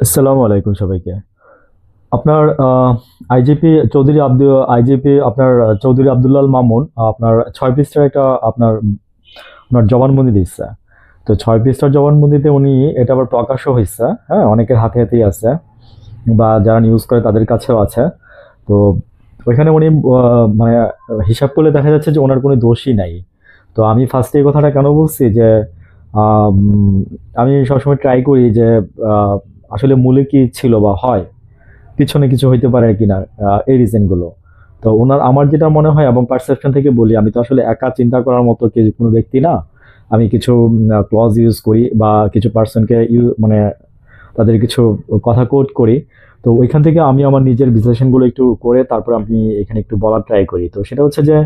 আসসালামু আলাইকুম সবাইকে। আপনার আইজিপি আপনার চৌধুরী আব্দুল্লাল মামুন আপনার 6 পৃষ্ঠার একটা আপনার আপনার জবানবন্দি দিচ্ছে। তো 6 পৃষ্ঠার জবানবন্দিতে উনি এটা আবার প্রকাশও হয়েছে, হ্যাঁ, অনেকের হাতে হাতেই আছে বা যারা নিউজ করে তাদের কাছেও আছে। তো ওইখানে উনি মানে হিসাব করলে দেখা যাচ্ছে যে ওনার কোনো দোষই নাই। তো আমি ফার্স্টে এই কথাটা কেন বলছি যে আম, আমি সবসময় ট্রাই করি যে আহ, আসলে মূলে কি ছিল বা হয় পিছনে কিছু হইতে পারে কিনা, এই রিজনগুলো। তো ওনার আমার যেটা মনে হয় এবং পারসেপশন থেকে বলি, আমি তো আসলে একা চিন্তা করার মতো কোনো ব্যক্তি না। আমি কিছু ক্লজ ইউজ করি বা কিছু পার্সনকে মানে তাদের কিছু কথা কোট করি। তো ওইখান থেকে আমি আমার নিজের বিশ্লেষণগুলো একটু করে তারপর আমি এখানে একটু বলার ট্রাই করি। তো সেটা হচ্ছে যে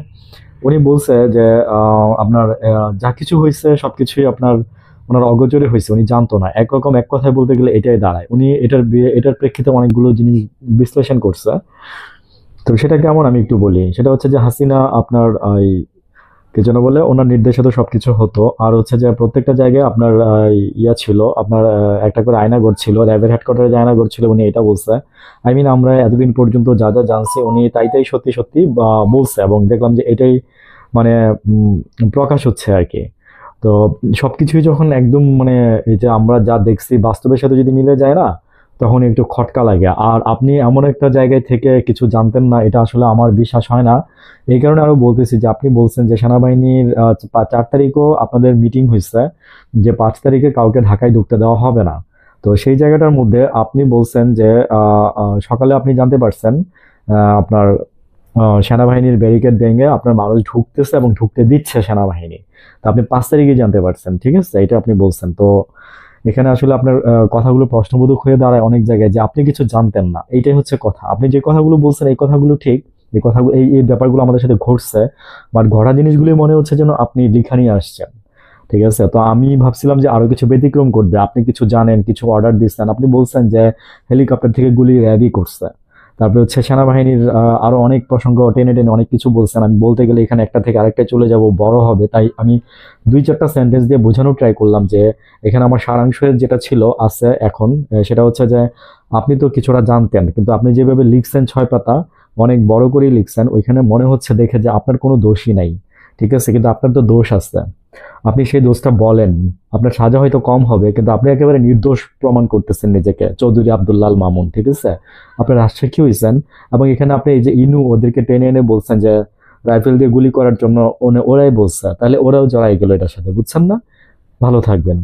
উনি বলছে যে আপনার যা কিছু হয়েছে সবকিছুই আপনার ওনার অগোচরে হয়েছে, উনি জানতো না। একরকম এক কথায় বলতে গেলে এটাই দাঁড়ায়। উনি এটার প্রেক্ষিতে অনেকগুলো জিনিস বিশ্লেষণ করছে। তো সেটা কেমন আমি একটু বলি। সেটা হচ্ছে যে হাসিনা আপনার এই কি যেন বলে, ওনার নির্দেশে তো সবকিছু হতো। আর হচ্ছে যে প্রত্যেকটা জায়গায় আপনার ইয়া ছিল, আপনার একটা করে আয়নাঘর ছিল, র্যাবের হেডকোয়ার্টারে যে আয়নাঘর ছিল উনি এটা বলছে। আই মিন আমরা এতদিন পর্যন্ত যা যা জানছি উনি তাই তাই সত্যি সত্যি বলছে, এবং দেখলাম যে এটাই মানে উম, প্রকাশ হচ্ছে আর কি। তো সবকিছুই যখন একদম মানে এই যে আমরা যা দেখছি বাস্তবের সাথে যদি মিলে যায় না, তখন একটু খটকা লাগে। আর আপনি এমন একটা জায়গায় থেকে কিছু জানতেন না, এটা আসলে আমার বিশ্বাস হয় না। এই কারণে আরো বলতেছি যে আপনি বলছেন যে সেনাবাহিনীর 4 তারিখও আপনাদের মিটিং হয়েছে, যে 5 তারিখে কাউকে ঢাকায় ঢুকতে দেওয়া হবে না। তো সেই জায়গাটার মধ্যে আপনি বলছেন যে সকালে আপনি জানতে পারছেন আপনার সেনাবাহিনীর ব্যারিকেড ভেঙে আপনার মানুষ ঢুকতেছে এবং ঢুকতে দিচ্ছে সেনাবাহিনী। তো আপনি 5 তারিখে জানতে পারছেন, ঠিক আছে, এটা আপনি বলছেন। তো এখানে আসলে আপনার কথাগুলো প্রশ্নবোধক হয়ে দাঁড়ায় অনেক জায়গায় যে আপনি কিছু জানতেন না, এইটাই হচ্ছে কথা। আপনি যে কথাগুলো বলছেন এই কথাগুলো ঠিক, এই কথাগুলো এই ব্যাপারগুলো আমাদের সাথে ঘটছে, বাট ঘটা জিনিসগুলি মনে হচ্ছে যেন আপনি লিখা নিয়ে আসছেন। ঠিক আছে, তো আমি ভাবছিলাম যে আরো কিছু ব্যতিক্রম করবে, আপনি কিছু জানেন, কিছু অর্ডার দিচ্ছেন। আপনি বলছেন যে হেলিকপ্টার থেকে গুলি র্যাবই করছে। তারপরে হচ্ছে সেনাবাহিনীর আরো অনেক প্রসঙ্গ টেনে টেনে অনেক কিছু বলছেন। আমি বলতে গেলে এখানে একটা থেকে আরেকটা চলে যাব, বড় হবে, তাই আমি 2-4টা সেন্টেন্স দিয়ে বোঝানোর ট্রাই করলাম যে এখানে আমার সারাংশের যেটা ছিল আছে এখন, সেটা হচ্ছে যে আপনি তো কিছুটা জানতেন, কিন্তু আপনি যেভাবে লিখছেন 6 পাতা অনেক বড় করেই লিখছেন, ওইখানে মনে হচ্ছে দেখে যে আপনার কোনো দোষই নাই। ঠিক আছে, কিন্তু আপনার তো দোষ আছে। আপনি সেই দোষটা বলেন, আপনার সাজা হয়তো কম হবে, কিন্তু আপনি একেবারে নির্দোষ প্রমাণ করতেছেন নিজেকে, চৌধুরী আব্দুল্লাল মামুন। ঠিক আছে, আপনি রাষ্ট্রপতি হয়েছেন, এবং এখানে আপনি এই যে ইনু ওদেরকে টেনে এনে বলছেন যে রাইফেল দিয়ে গুলি করার জন্য ওরাই বলছে, তাহলে ওরাও জড়াই গেল এটার সাথে, বুঝছেন না? ভালো থাকবেন।